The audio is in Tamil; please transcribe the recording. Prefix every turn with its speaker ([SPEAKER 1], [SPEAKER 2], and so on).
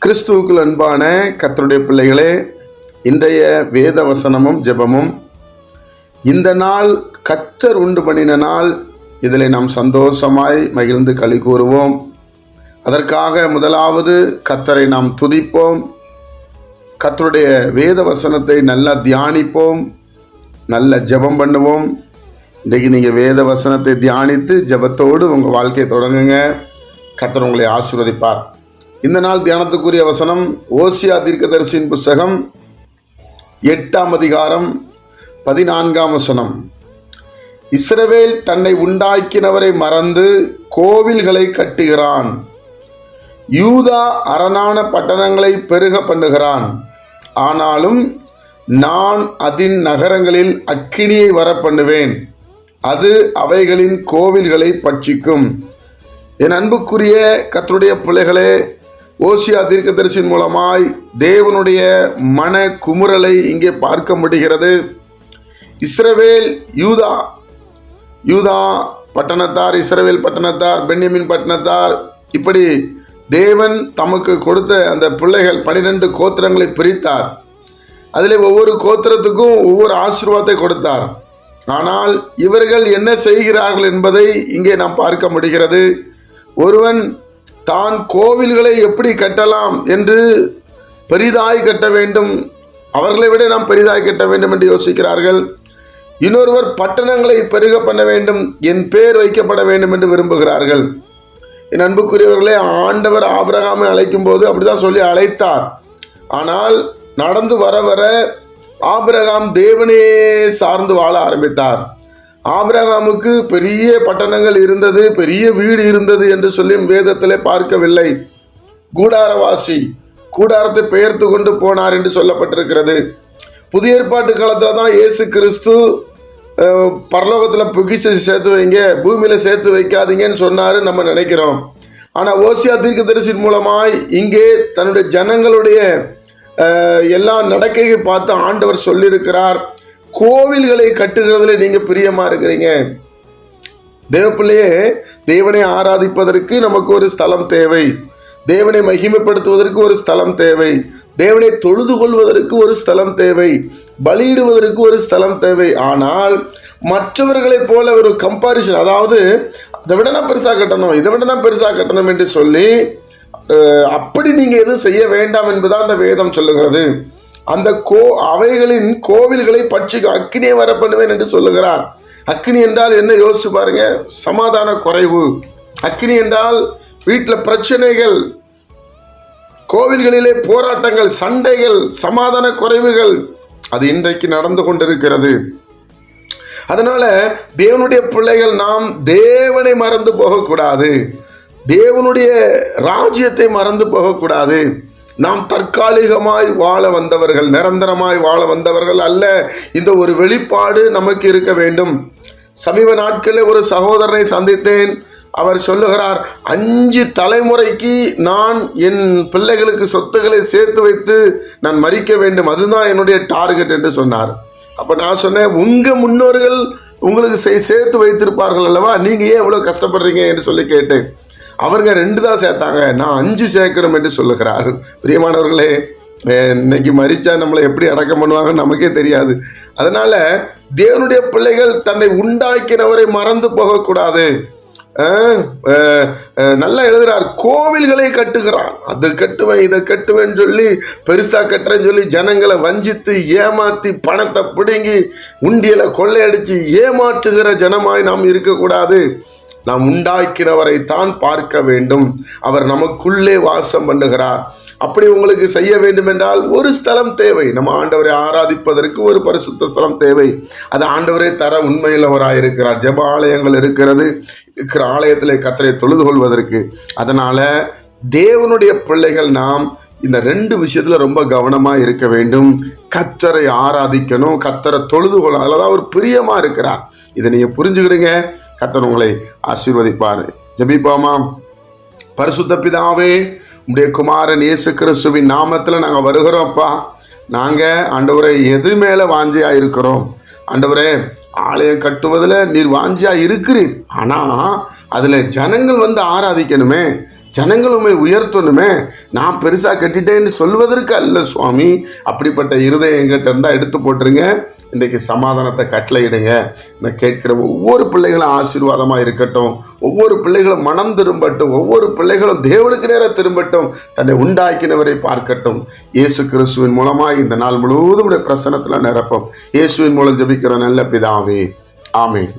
[SPEAKER 1] கிறிஸ்துவுக்குள் அன்பான கர்த்தருடைய பிள்ளைகளே, இன்றைய வேத வசனமும் ஜெபமும் இந்த நாள் கர்த்தர் உண்டு பண்ணின நாள். இதில் நாம் சந்தோஷமாய் மகிழ்ந்து களி கூறுவோம். அதற்காக முதலாவது கர்த்தரை நாம் துதிப்போம். கர்த்தருடைய வேத வசனத்தை நல்லா தியானிப்போம், நல்ல ஜெபம் பண்ணுவோம். இன்றைக்கு நீங்கள் வேத வசனத்தை தியானித்து ஜெபத்தோடு உங்கள் வாழ்க்கையை தொடங்குங்க. கர்த்தர் உங்களை ஆசீர்வதிப்பார். இந்த நாள் தியானத்துக்குரிய வசனம் ஓசியா தீர்க்கதரிசியின் புஸ்தகம் 8ஆம் அதிகாரம் 14ஆம் வசனம். இஸ்ரவேல் தன்னை உண்டாக்கினவரை மறந்து கோவில்களை கட்டுகிறான், யூதா அரணான பட்டணங்களை பெருக பண்ணுகிறான். ஆனாலும் நான் அதன் நகரங்களில் அக்கினியை வர பண்ணுவேன், அது அவைகளின் கோவில்களை பட்சிக்கும். என் அன்புக்குரிய கர்த்தருடைய பிள்ளைகளே, ஓசியா தீர்க்கதரிசியின் மூலமாய் தேவனுடைய மன குமுறலை இங்கே பார்க்க முடிகிறது. இஸ்ரவேல் யூதா பட்டணத்தார், இஸ்ரவேல் பட்டணத்தார், பென்யமின் பட்டணத்தார், இப்படி தேவன் தமக்கு கொடுத்த அந்த பிள்ளைகள் 12 கோத்திரங்களை பிரித்தார். அதில் ஒவ்வொரு கோத்திரத்துக்கும் ஒவ்வொரு ஆசீர்வாதத்தை கொடுத்தார். ஆனால் இவர்கள் என்ன செய்கிறார்கள் என்பதை இங்கே நாம் பார்க்க முடிகிறது. ஒருவன் தான் கோவில்களை எப்படி கட்டலாம் என்று பெரிதாய் கட்ட வேண்டும், அவர்களை விட நாம் பெரிதாய் கட்ட வேண்டும் என்று யோசிக்கிறார்கள். இன்னொருவர் பட்டணங்களை பெருக பண்ண வேண்டும், என் பேர் வைக்கப்பட வேண்டும் என்று விரும்புகிறார்கள். என் அன்புக்குரியவர்களே, ஆண்டவர் ஆபிரகாமை அழைக்கும் போது அப்படிதான் சொல்லி அழைத்தார். ஆனால் நடந்து வர வர ஆபிரகாம் தேவனே சார்ந்து வாழ ஆரம்பித்தார். ஆபிரகாமுக்கு பெரிய பட்டணங்கள் இருந்தது, பெரிய வீடு இருந்தது என்று சொல்லி வேதத்திலே பார்க்கவில்லை. கூடாரவாசி, கூடாரத்தை பெயர்த்து கொண்டு போனார் என்று சொல்லப்பட்டிருக்கிறது. புதிய ஏற்பாட்டு காலத்தில் தான் இயேசு கிறிஸ்து பரலோகத்தில் பொக்கிஷத்தை சேர்த்து வைங்க, பூமியில் சேர்த்து வைக்காதீங்கன்னு சொன்னார் நம்ம நினைக்கிறோம். ஆனால் ஓசியா தீர்க்கதரிசியின் மூலமாய் இங்கே தன்னுடைய ஜனங்களுடைய எல்லா நடக்கையை பார்த்து ஆண்டவர் சொல்லியிருக்கிறார், கோவில்களை கட்டுகிறதுல நீங்க பிரியமா இருக்கிறீங்க. தேவப்பிள்ளையே, தேவனை ஆராதிப்பதற்கு நமக்கு ஒரு ஸ்தலம் தேவை, தேவனை மகிமைப்படுத்துவதற்கு ஒரு ஸ்தலம் தேவை, தேவனை தொழுது கொள்வதற்கு ஒரு ஸ்தலம் தேவை, பலியிடுவதற்கு ஒரு ஸ்தலம் தேவை. ஆனால் மற்றவர்களைப் போல ஒரு கம்பாரிசன், அதாவது அதை விட நான் பெருசா கட்டணும், இதை விட நான் பெருசா கட்டணும் என்று சொல்லி அப்படி நீங்க எதுவும் செய்ய வேண்டாம் என்பதான் அந்த வேதம் சொல்லுகிறது. அந்த அவைகளின் கோவில்களை பட்சிக்க அக்கினியை வர பண்ணுவேன் என்று சொல்லுகிறார். அக்கினி என்றால் என்ன யோசிச்சு பாருங்க, சமாதான குறைவு. அக்கினி என்றால் வீட்டில் பிரச்சனைகள், கோவில்களிலே போராட்டங்கள், சண்டைகள், சமாதான குறைவுகள், அது இன்றைக்கு நடந்து கொண்டிருக்கிறது. அதனால தேவனுடைய பிள்ளைகள் நாம் தேவனை மறந்து போகக்கூடாது, தேவனுடைய ராஜ்யத்தை மறந்து போகக்கூடாது. நாம் தற்காலிகமாய் வாழ வந்தவர்கள், நிரந்தரமாய் வாழ வந்தவர்கள் அல்ல. இந்த ஒரு வெளிப்பாடு நமக்கு இருக்க வேண்டும். சமீப நாட்களில் ஒரு சகோதரனை சந்தித்தேன். அவர் சொல்லுகிறார், 5 தலைமுறைக்கு நான் என் பிள்ளைகளுக்கு சொத்துக்களை சேர்த்து வைத்து நான் மறிக்க வேண்டும், அதுதான் என்னுடைய டார்கெட் என்று சொன்னார். அப்போ நான் சொன்னேன், உங்கள் முன்னோர்கள் உங்களுக்கு சேர்த்து வைத்திருப்பார்கள் அல்லவா, நீங்கள் ஏன் இவ்வளோ கஷ்டப்படுறீங்க என்று சொல்லி கேட்டேன். அவருங்க 2 தான் சேர்த்தாங்க, நான் 5 சேர்க்கணும் என்று சொல்லுகிறார். பிரியமானவர்களே, இன்னைக்கு மரிச்சா நம்மளை எப்படி அடக்கம் பண்ணுவாங்கன்னு நமக்கே தெரியாது. அதனால தேவனுடைய பிள்ளைகள் தன்னை உண்டாக்கினவரை மறந்து போகக்கூடாது. நல்லா எழுதுறார், கோவில்களை கட்டுகிறான், அது கட்டுவேன் இதை கட்டுவேன்னு சொல்லி பெருசா கட்டுறேன்னு சொல்லி ஜனங்களை வஞ்சித்து ஏமாத்தி பணத்தை பிடுங்கி உண்டியலை கொள்ளையடிச்சு ஏமாற்றுகிற ஜனமாய் நாம் இருக்கக்கூடாது. நாம் உண்டாக்கினவரை தான் பார்க்க வேண்டும். அவர் நமக்குள்ளே வாசம் பண்ணுகிறார். அப்படி உங்களுக்கு செய்ய வேண்டும் என்றால் ஒரு ஸ்தலம் தேவை. நம்ம ஆண்டவரை ஆராதிப்பதற்கு ஒரு பரிசுத்த ஸ்தலம் தேவை. அது ஆண்டவரை தர உண்மையுள்ளவராயிருக்கிறார். ஜெப ஆலயங்கள் இருக்கிறது, இருக்கிற ஆலயத்தில் கர்த்தரை தொழுது கொள்வதற்கு. அதனால தேவனுடைய பிள்ளைகள் நாம் இந்த 2 விஷயத்துல ரொம்ப கவனமா இருக்க வேண்டும். கர்த்தரை ஆராதிக்கணும், கர்த்தரை தொழுது கொள்ள, அதுலதான் ஒரு பிரியமா இருக்கிறார். இதை நீங்க புரிஞ்சுக்கிடுங்க. கர்த்தர் உங்களை ஆசீர்வதிப்பார். ஜெபிப்போமா. பரிசுத்த பிதாவே, உம்முடைய குமாரன் இயேசு கிறிஸ்துவின் நாமத்தில் நாங்கள் வருகிறோம்ப்பா. நாங்கள் ஆண்டவரை எது மேலே வாஞ்சியாக இருக்கிறோம். ஆண்டவரே, ஆலயம் கட்டுவதில் நீர் வாஞ்சியாக இருக்கிறீர். ஆனால் அதில் ஜனங்கள் வந்து ஆராதிக்கணுமே, ஜனங்களுமே உயர்த்தணுமே, நான் பெருசாக கட்டிட்டேன்னு சொல்வதற்கு அல்ல சுவாமி. அப்படிப்பட்ட இருதயம் எங்கிட்ட இருந்தால் எடுத்து போட்டுருங்க. இன்றைக்கு சமாதானத்தை கட்டளையிடுங்க. இந்த கேட்கிற ஒவ்வொரு பிள்ளைகளும் ஆசீர்வாதமாக இருக்கட்டும். ஒவ்வொரு பிள்ளைகளும் மனம் திரும்பட்டும். ஒவ்வொரு பிள்ளைகளும் தேவனுக்கு நேர திரும்பட்டும். தன்னை உண்டாக்கினவரை பார்க்கட்டும். இயேசு கிறிஸ்துவின் மூலமாக இந்த நாள் முழுவதும் பிரசன்னத்தில் நிரப்பும். இயேசுவின் மூலம் ஜெபிக்கிற நல்ல பிதாவே, ஆமென்.